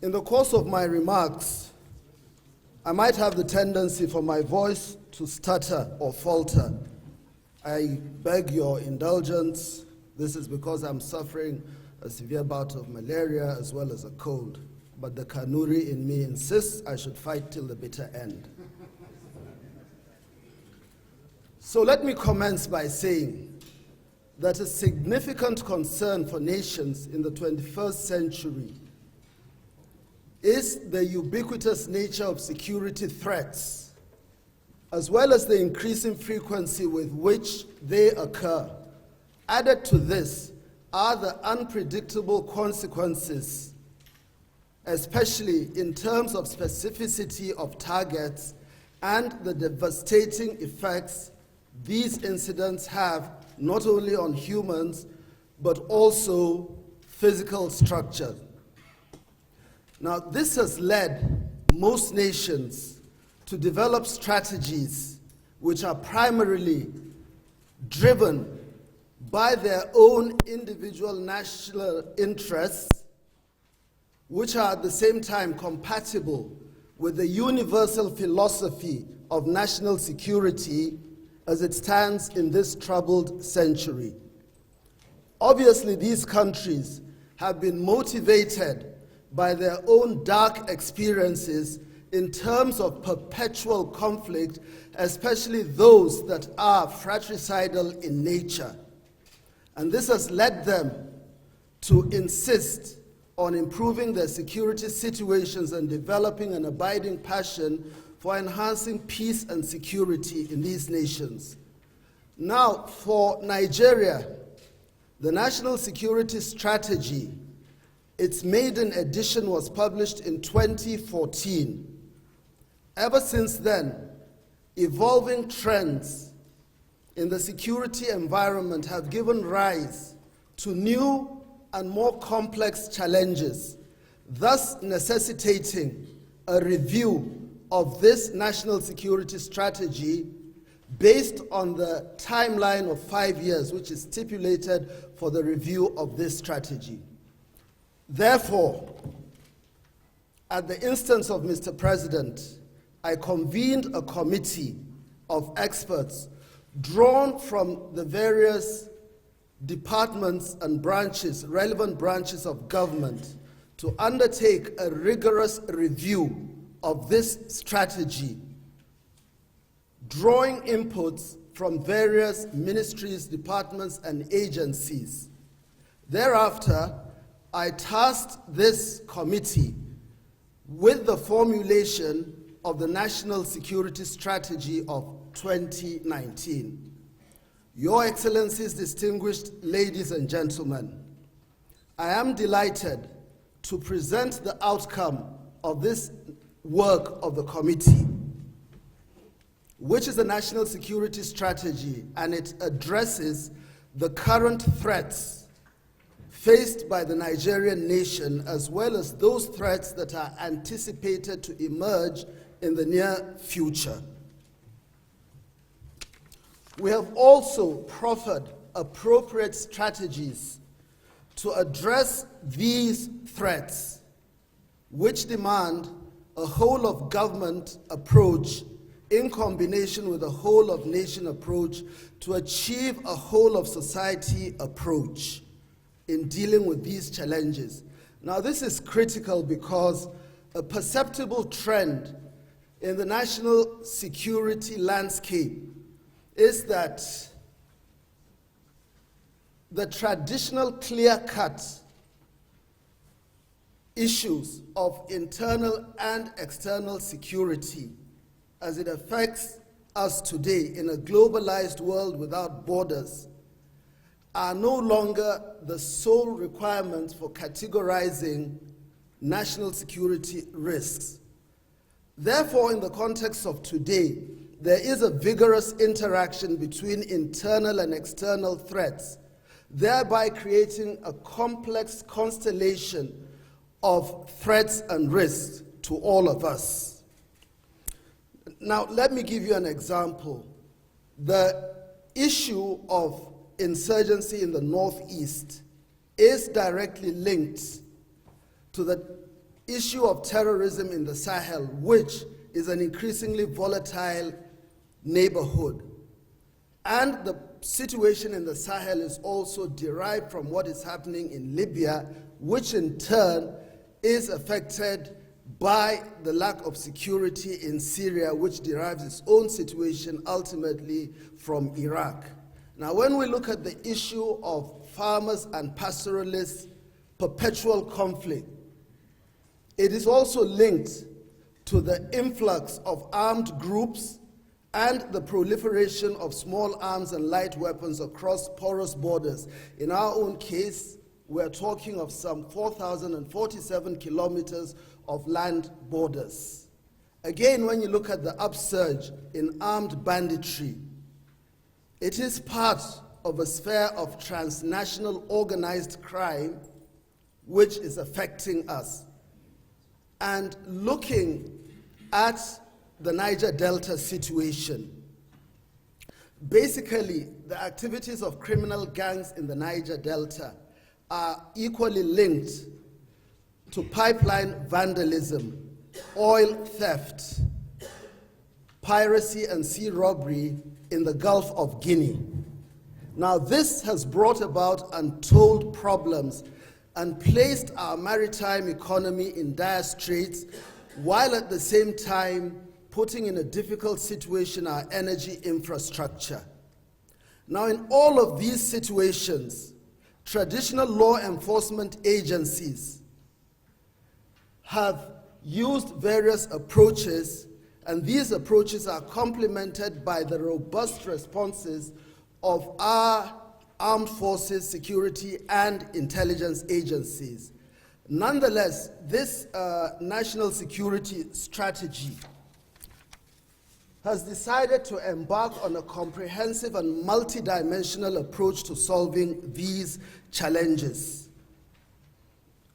In the course of my remarks, I might have the tendency for my voice to stutter or falter. I beg your indulgence. This is because I'm suffering a severe bout of malaria as well as a cold. But the Kanuri in me insists I should fight till the bitter end. So let me commence by saying that a significant concern for nations in the 21st century is the ubiquitous nature of security threats, as well as the increasing frequency with which they occur. Added to this are the unpredictable consequences, especially in terms of specificity of targets and the devastating effects these incidents have not only on humans, but also physical structure. Now, this has led most nations to develop strategies which are primarily driven by their own individual national interests, which are at the same time compatible with the universal philosophy of national security as it stands in this troubled century. Obviously, these countries have been motivated by their own dark experiences in terms of perpetual conflict, especially those that are fratricidal in nature. And this has led them to insist on improving their security situations and developing an abiding passion for enhancing peace and security in these nations. Now, for Nigeria, the National Security Strategy, its maiden edition was published in 2014. Ever since then, evolving trends in the security environment have given rise to new and more complex challenges, thus necessitating a review of this national security strategy based on the timeline of 5 years, which is stipulated for the review of this strategy. Therefore, at the instance of Mr. President, I convened a committee of experts drawn from the various departments and branches, relevant branches of government, to undertake a rigorous review of this strategy, drawing inputs from various ministries, departments, and agencies. Thereafter, I tasked this committee with the formulation of the National Security Strategy of 2019. Your Excellencies, distinguished ladies and gentlemen, I am delighted to present the outcome of this work of the committee, which is the National Security Strategy, and it addresses the current threats faced by the Nigerian nation, as well as those threats that are anticipated to emerge in the near future. We have also proffered appropriate strategies to address these threats, which demand a whole-of-government approach in combination with a whole-of-nation approach to achieve a whole-of-society approach in dealing with these challenges. Now, this is critical because a perceptible trend in the national security landscape is that the traditional clear-cut issues of internal and external security as it affects us today in a globalized world without borders are no longer the sole requirements for categorizing national security risks. Therefore, in the context of today, there is a vigorous interaction between internal and external threats, thereby creating a complex constellation of threats and risks to all of us. Now, let me give you an example. The issue of insurgency in the Northeast is directly linked to the issue of terrorism in the Sahel, which is an increasingly volatile neighborhood. And the situation in the Sahel is also derived from what is happening in Libya, which in turn is affected by the lack of security in Syria, which derives its own situation ultimately from Iraq. Now, when we look at the issue of farmers and pastoralists' perpetual conflict, it is also linked to the influx of armed groups and the proliferation of small arms and light weapons across porous borders. In our own case, we're talking of some 4,047 kilometers of land borders. Again, when you look at the upsurge in armed banditry, it is part of a sphere of transnational organized crime which is affecting us. And looking at the Niger Delta situation, basically the activities of criminal gangs in the Niger Delta are equally linked to pipeline vandalism, oil theft, piracy, and sea robbery in the Gulf of Guinea. Now, this has brought about untold problems and placed our maritime economy in dire straits, while at the same time putting in a difficult situation our energy infrastructure. Now, in all of these situations, traditional law enforcement agencies have used various approaches, and these approaches are complemented by the robust responses of our armed forces, security, and intelligence agencies. Nonetheless, this national security strategy has decided to embark on a comprehensive and multidimensional approach to solving these challenges.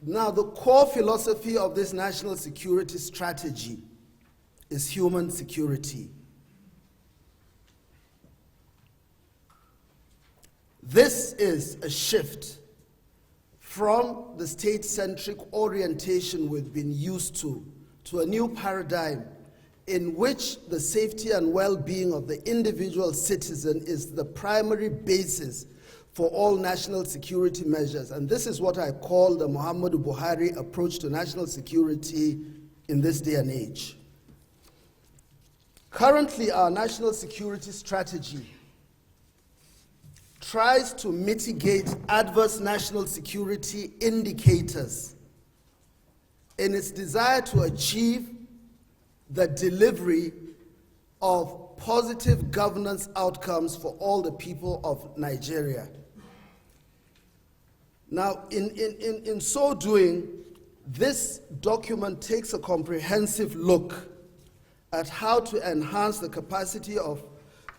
Now, the core philosophy of this national security strategy is human security. This is a shift from the state-centric orientation we've been used to a new paradigm in which the safety and well-being of the individual citizen is the primary basis for all national security measures. And this is what I call the Muhammadu Buhari approach to national security in this day and age. Currently, our national security strategy tries to mitigate adverse national security indicators in its desire to achieve the delivery of positive governance outcomes for all the people of Nigeria. Now, in so doing, this document takes a comprehensive look at how to enhance the capacity of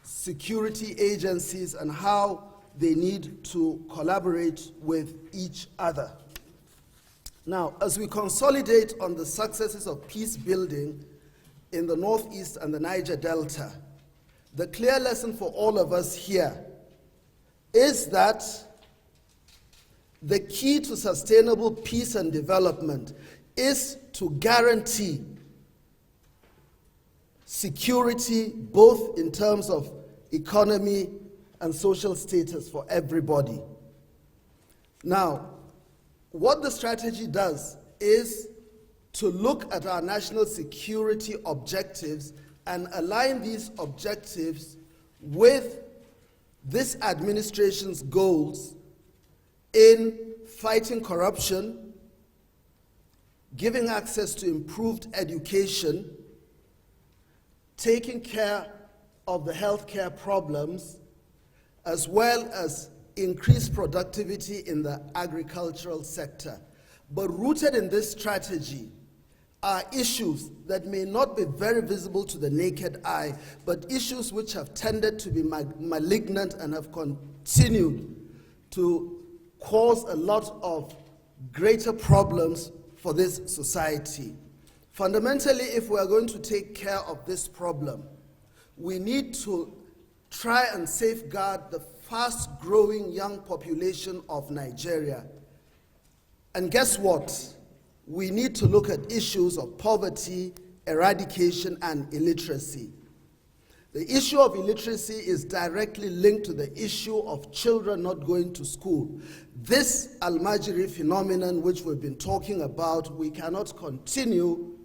security agencies and how they need to collaborate with each other. Now, as we consolidate on the successes of peace building in the Northeast and the Niger Delta, the clear lesson for all of us here is that the key to sustainable peace and development is to guarantee security, both in terms of economy and social status for everybody. Now, what the strategy does is to look at our national security objectives and align these objectives with this administration's goals in fighting corruption, giving access to improved education, taking care of the healthcare problems, as well as increased productivity in the agricultural sector. But rooted in this strategy are issues that may not be very visible to the naked eye, but issues which have tended to be malignant and have continued to cause a lot of greater problems for this society. Fundamentally, if we are going to take care of this problem, we need to try and safeguard the fast-growing young population of Nigeria. And guess what? we need to look at issues of poverty, eradication, and illiteracy. The issue of illiteracy is directly linked to the issue of children not going to school. This Al-Majiri phenomenon, which we've been talking about, we cannot continue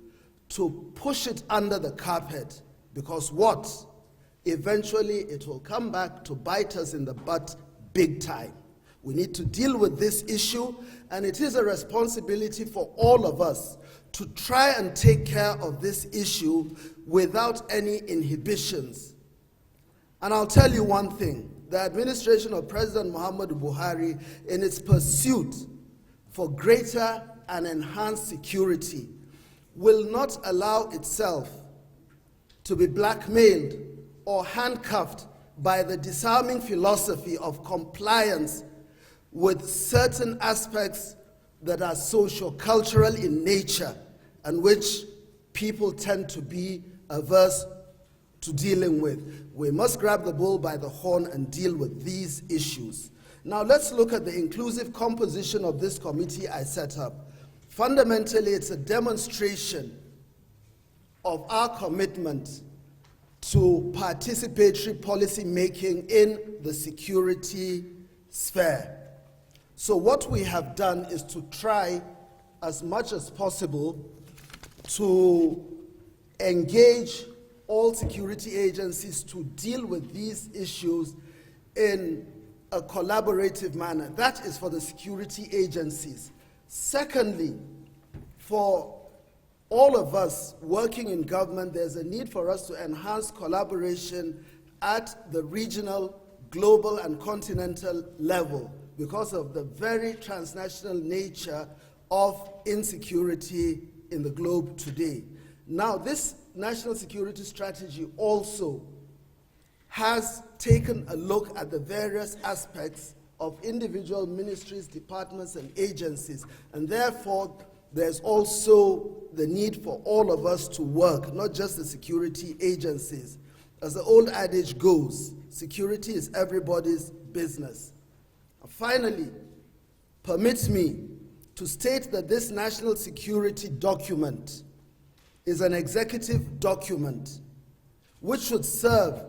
to push it under the carpet, because what? Eventually it will come back to bite us in the butt big time. We need to deal with this issue, and it is a responsibility for all of us to try and take care of this issue without any inhibitions. And I'll tell you one thing: the administration of President Muhammadu Buhari, in its pursuit for greater and enhanced security, will not allow itself to be blackmailed or handcuffed by the disarming philosophy of compliance with certain aspects that are socio-cultural in nature and which people tend to be averse to dealing with. We must grab the bull by the horn and deal with these issues. Now let's look at the inclusive composition of this committee I set up. Fundamentally, it's a demonstration of our commitment to participatory policy making in the security sphere. So what we have done is to try as much as possible to engage all security agencies to deal with these issues in a collaborative manner. That is for the security agencies. Secondly, for all of us working in government, there's a need for us to enhance collaboration at the regional, global, and continental level because of the very transnational nature of insecurity in the globe today. Now, this national security strategy also has taken a look at the various aspects of individual ministries, departments, and agencies, and therefore there's also the need for all of us to work, not just the security agencies. As the old adage goes, security is everybody's business. Finally, permit me to state that this national security document is an executive document which should serve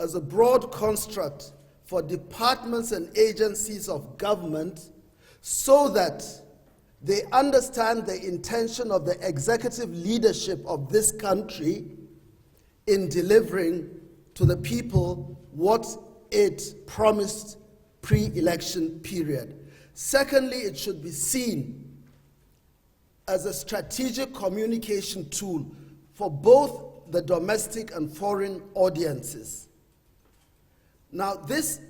as a broad construct for departments and agencies of government so that they understand the intention of the executive leadership of this country in delivering to the people what it promised pre-election period. Secondly, it should be seen as a strategic communication tool for both the domestic and foreign audiences. Now, this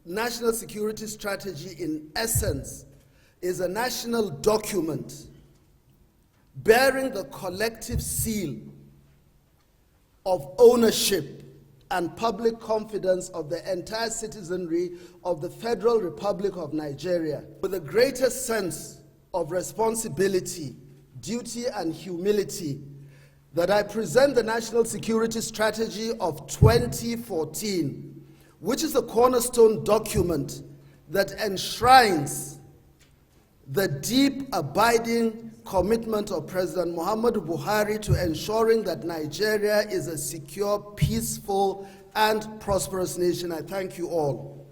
national security strategy, in essence, is a national document bearing the collective seal of ownership and public confidence of the entire citizenry of the Federal Republic of Nigeria, with a greater sense of responsibility, duty, and humility, that I present the National Security Strategy of 2014, which is a cornerstone document that enshrines the deep, abiding commitment of President Muhammadu Buhari to ensuring that Nigeria is a secure, peaceful, and prosperous nation. I thank you all.